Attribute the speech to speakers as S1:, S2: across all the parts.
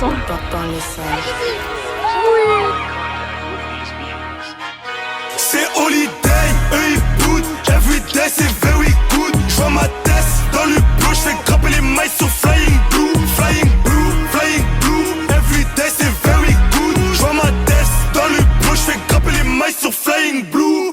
S1: son.
S2: C'est holiday, eux ils boudent. Everyday c'est very good. J'vois ma tête dans le bleu. J'fais grimper les mailles sur flying blue. Flying blue, flying blue. Everyday c'est very good. J'vois ma tête dans le bleu. J'fais grimper les mailles sur flying blue.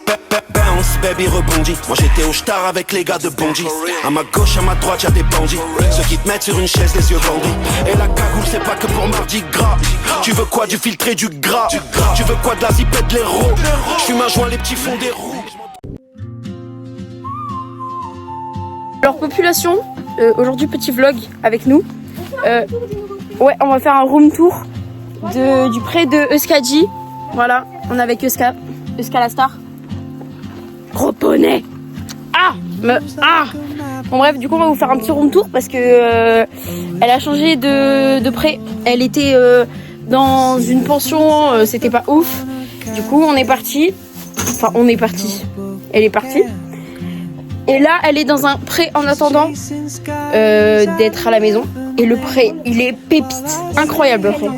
S2: Bounce, baby rebondit. Moi j'étais au star avec les gars de Bondy. À ma gauche, à ma droite y'a des bandits. Ceux qui te mettent sur une chaise les yeux bandits. Et la cagoule c'est pas que pour mardi gras. Tu veux quoi, du filtré, du gras. Tu veux quoi, de la zipette, de l'héros. J'fume un joint, les petits fonds des roues.
S1: Alors population, aujourd'hui petit vlog avec nous. Ouais, on va faire un room tour du pré de Euskadi. Voilà, on est avec Euska la star. Gros poney. Bon bref, du coup on va vous faire un petit room tour parce que elle a changé de pré. Elle était dans une pension, c'était pas ouf. Du coup on est parti. Enfin on est parti. Elle est partie. Et là elle est dans un pré en attendant d'être à la maison. Et le pré, il est pépite. Incroyable le pré.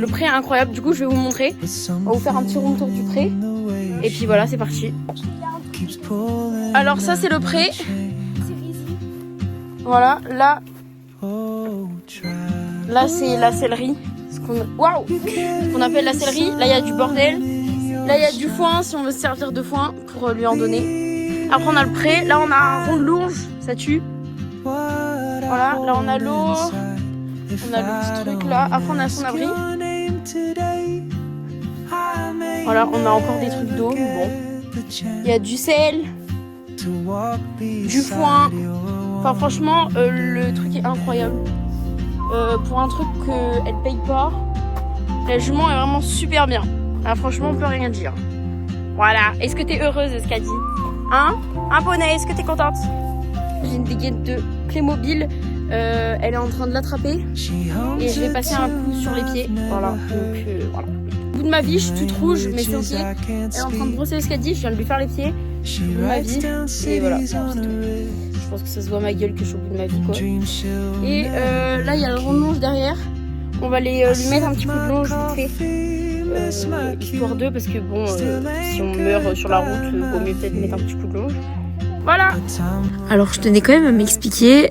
S1: Le pré est incroyable, du coup je vais vous montrer. On va vous faire un petit room tour du pré. Et puis voilà, c'est parti. Alors ça c'est le pré. Voilà, là c'est la céleri. Waouh, ce qu'on appelle la céleri. Là il y a du bordel. Là il y a du foin si on veut se servir de foin pour lui en donner. Après on a le pré. Là on a un rond de lourge, ça tue. Voilà, là on a l'eau. On a le petit truc là. Après on a son abri. Voilà, on a encore des trucs d'eau. Bon, il y a du sel, du foin. Enfin franchement, le truc est incroyable. Pour un truc qu'elle paye pas, la jument est vraiment super bien. Ah, franchement, on peut rien dire. Voilà. Est-ce que t'es heureuse, Euskadi? Hein? Un poney, est-ce que t'es contente? J'ai une dégaine de Playmobil. Elle est en train de l'attraper et je vais passer un coup sur les pieds. Voilà. Donc voilà. Au bout de ma vie, je suis toute rouge, mais c'est ok. Elle est en train de brosser Euskadi. Je viens de lui faire les pieds. Au bout de ma vie. Et voilà. C'est tout. Je pense que ça se voit à ma gueule que je suis au bout de ma vie, quoi. Et là, il y a le rond de longe derrière. On va lui mettre un petit peu de longe vite fait. Histoire d'eux, parce que bon, si on meurt sur la route, vaut mieux peut-être mettre un petit coup de longe. Voilà. Alors je tenais quand même à m'expliquer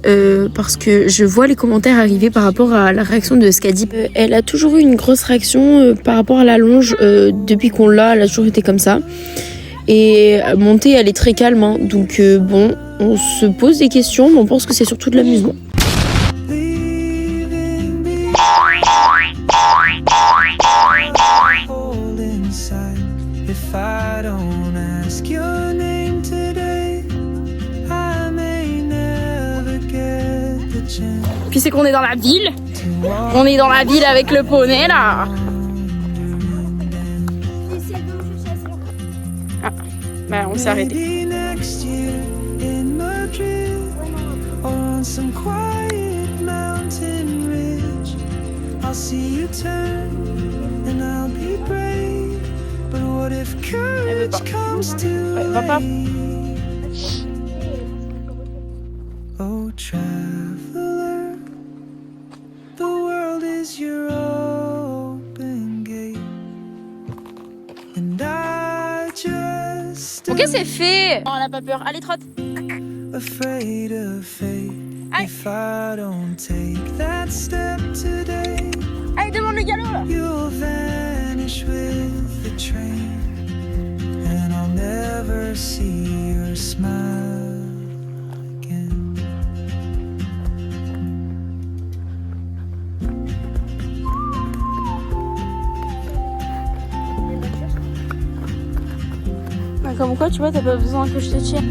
S1: parce que je vois les commentaires arriver par rapport à la réaction de Euskadi. Elle a toujours eu une grosse réaction par rapport à la longe. Depuis qu'on l'a, elle a toujours été comme ça. Et montée, elle est très calme. Hein. Donc bon, on se pose des questions, mais on pense que c'est surtout de l'amusement. Puis c'est qu'on est dans la ville. On est dans la ville avec le poney là. Ah, bah on s'est arrêté. Elle veut pas. Ouais, va pas.
S2: Oh traveler, the world is your open gate, and I just
S1: Ok, c'est fait. Oh, elle a pas peur. Allez, trotte.
S2: afraid of fate. If I don't take that step today,
S1: allez, demande le galop là.
S2: you'll vanish with the train, and I'll never see your smile again.
S1: Bah, comme quoi, tu vois, t'as pas besoin que je te tire.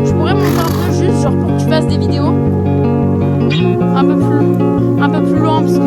S1: Je pourrais monter un peu juste, genre pour que tu fasses des vidéos un peu plus loin parce que.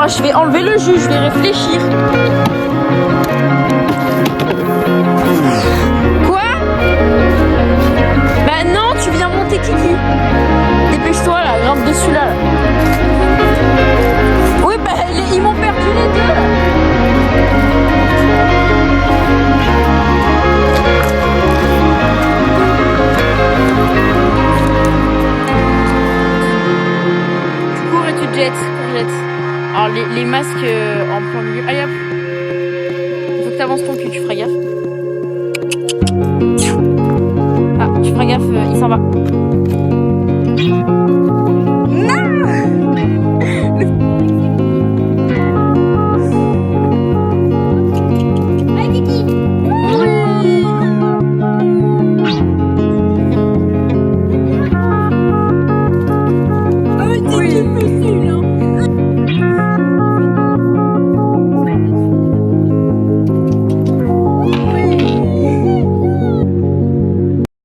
S1: je vais enlever le jus, je vais réfléchir. Quoi? Bah non, tu viens monter Kiki. Dépêche-toi là, grimpe dessus là. Oui, bah ils m'ont perdu les deux là. Alors les masques en plein milieu. Allez hop. Il faut que t'avances ton cul, tu feras gaffe. Ah, tu feras gaffe, il s'en va.